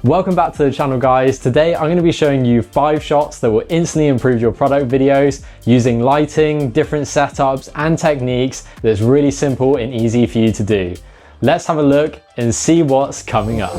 Welcome back to the channel, guys. Today I'm going to be showing you 5 shots that will instantly improve your product videos using lighting, different setups and techniques that's really simple and easy for you to do. Let's have a look and see what's coming up.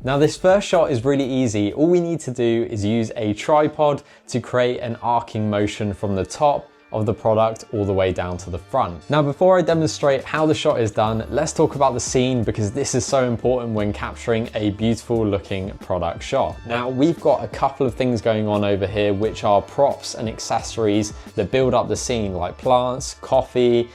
Now this first shot is really easy. All we need to do is use a tripod to create an arcing motion from the top of the product all the way down to the front. Now before I demonstrate how the shot is done, let's talk about the scene because this is so important when capturing a beautiful looking product shot. Now we've got a couple of things going on over here which are props and accessories that build up the scene, like plants, coffee,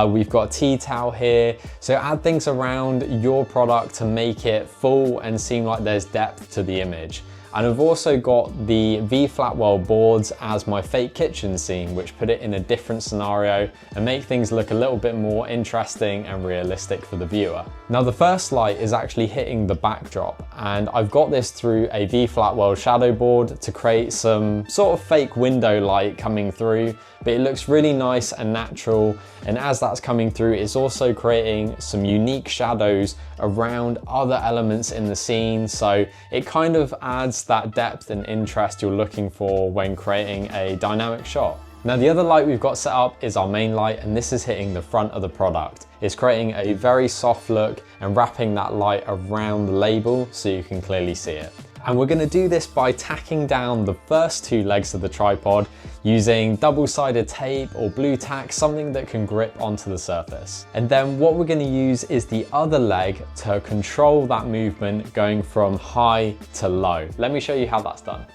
we've got a tea towel here. So add things around your product to make it full and seem like there's depth to the image. And I've also got the V-Flatwell boards as my fake kitchen scene, which put it in a different scenario and make things look a little bit more interesting and realistic for the viewer. Now the first light is actually hitting the backdrop, and I've got this through a V-Flatwell shadow board to create some sort of fake window light coming through, but it looks really nice and natural. And as that's coming through, it's also creating some unique shadows around other elements in the scene. So it kind of adds that depth and interest you're looking for when creating a dynamic shot. Now the other light we've got set up is our main light, and this is hitting the front of the product. It's creating a very soft look and wrapping that light around the label so you can clearly see it. And we're gonna do this by tacking down the first 2 legs of the tripod using double-sided tape or blue tack, something that can grip onto the surface. And then what we're gonna use is the other leg to control that movement going from high to low. Let me show you how that's done.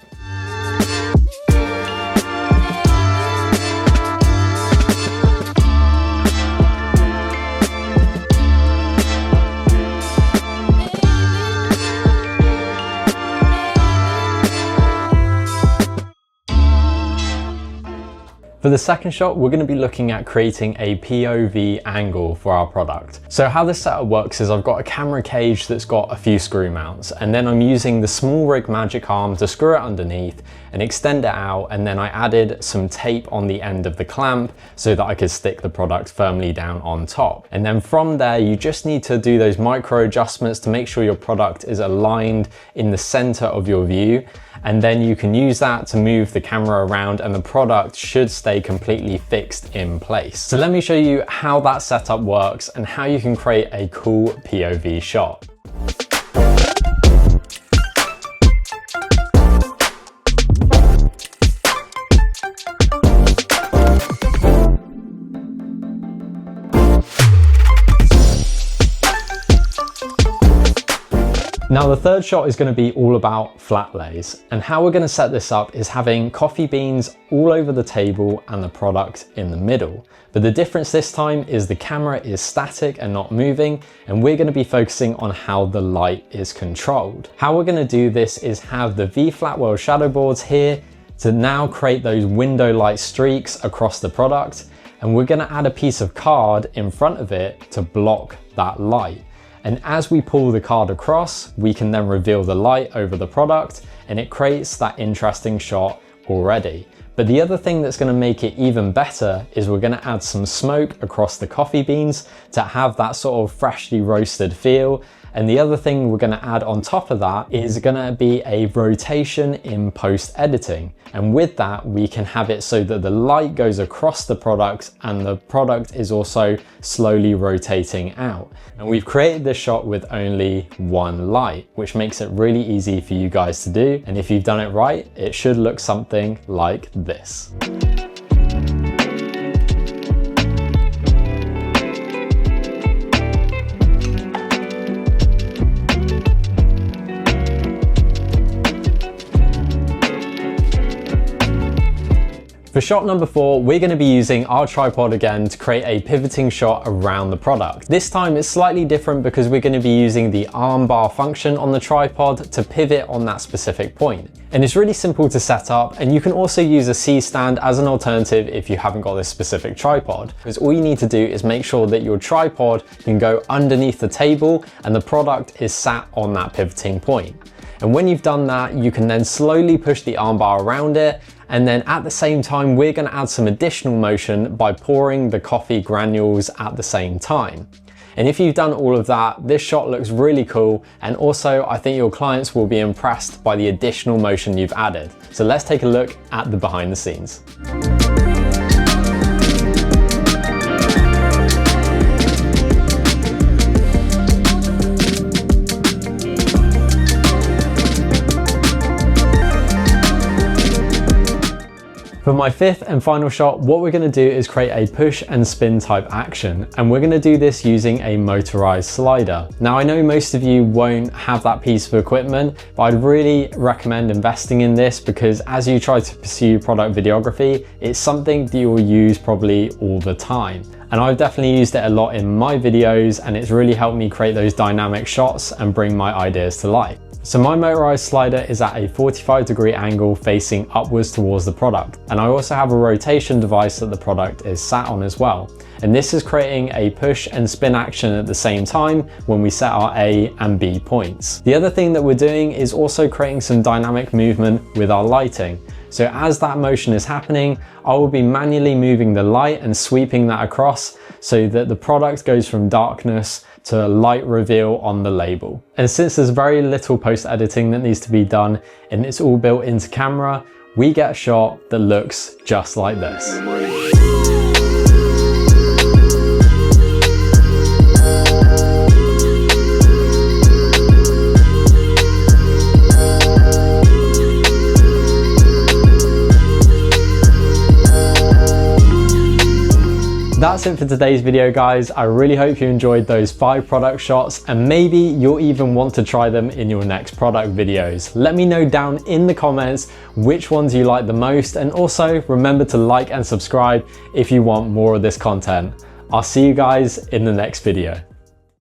For the second shot, we're going to be looking at creating a POV angle for our product. So how this setup works is I've got a camera cage that's got a few screw mounts, and then I'm using the SmallRig magic arm to screw it underneath and extend it out, and then I added some tape on the end of the clamp so that I could stick the product firmly down on top. And then from there, you just need to do those micro adjustments to make sure your product is aligned in the center of your view. And then you can use that to move the camera around and the product should stay completely fixed in place. So let me show you how that setup works and how you can create a cool POV shot. Now the third shot is going to be all about flat lays, and how we're going to set this up is having coffee beans all over the table and the product in the middle. But the difference this time is the camera is static and not moving, and we're going to be focusing on how the light is controlled. How we're going to do this is have the V-Flatwell shadow boards here to now create those window light streaks across the product, and we're going to add a piece of card in front of it to block that light. And as we pull the card across, we can then reveal the light over the product, and it creates that interesting shot already. But the other thing that's going to make it even better is we're going to add some smoke across the coffee beans to have that sort of freshly roasted feel. And the other thing we're going to add on top of that is going to be a rotation in post editing. And with that, we can have it so that the light goes across the product and the product is also slowly rotating out. And we've created this shot with only 1 light, which makes it really easy for you guys to do. And if you've done it right, it should look something like this. For shot number 4, we're going to be using our tripod again to create a pivoting shot around the product. This time it's slightly different because we're going to be using the arm bar function on the tripod to pivot on that specific point. And it's really simple to set up, and you can also use a C-stand as an alternative if you haven't got this specific tripod. Because all you need to do is make sure that your tripod can go underneath the table and the product is sat on that pivoting point. And when you've done that, you can then slowly push the arm bar around it. And then at the same time, we're going to add some additional motion by pouring the coffee granules at the same time. And if you've done all of that, this shot looks really cool. And also I think your clients will be impressed by the additional motion you've added. So let's take a look at the behind the scenes. For my 5th and final shot, what we're going to do is create a push and spin type action, and we're going to do this using a motorized slider. Now I know most of you won't have that piece of equipment, but I'd really recommend investing in this because as you try to pursue product videography, it's something that you'll use probably all the time. And I've definitely used it a lot in my videos, and it's really helped me create those dynamic shots and bring my ideas to life. So my motorized slider is at a 45-degree angle facing upwards towards the product. And I also have a rotation device that the product is sat on as well. And this is creating a push and spin action at the same time when we set our A and B points. The other thing that we're doing is also creating some dynamic movement with our lighting. So as that motion is happening, I will be manually moving the light and sweeping that across so that the product goes from darkness to a light reveal on the label. And since there's very little post-editing that needs to be done and it's all built into camera, we get a shot that looks just like this. That's it for today's video, guys. I really hope you enjoyed those 5 product shots, and maybe you'll even want to try them in your next product videos. Let me know down in the comments which ones you like the most, and also remember to like and subscribe if you want more of this content. I'll see you guys in the next video.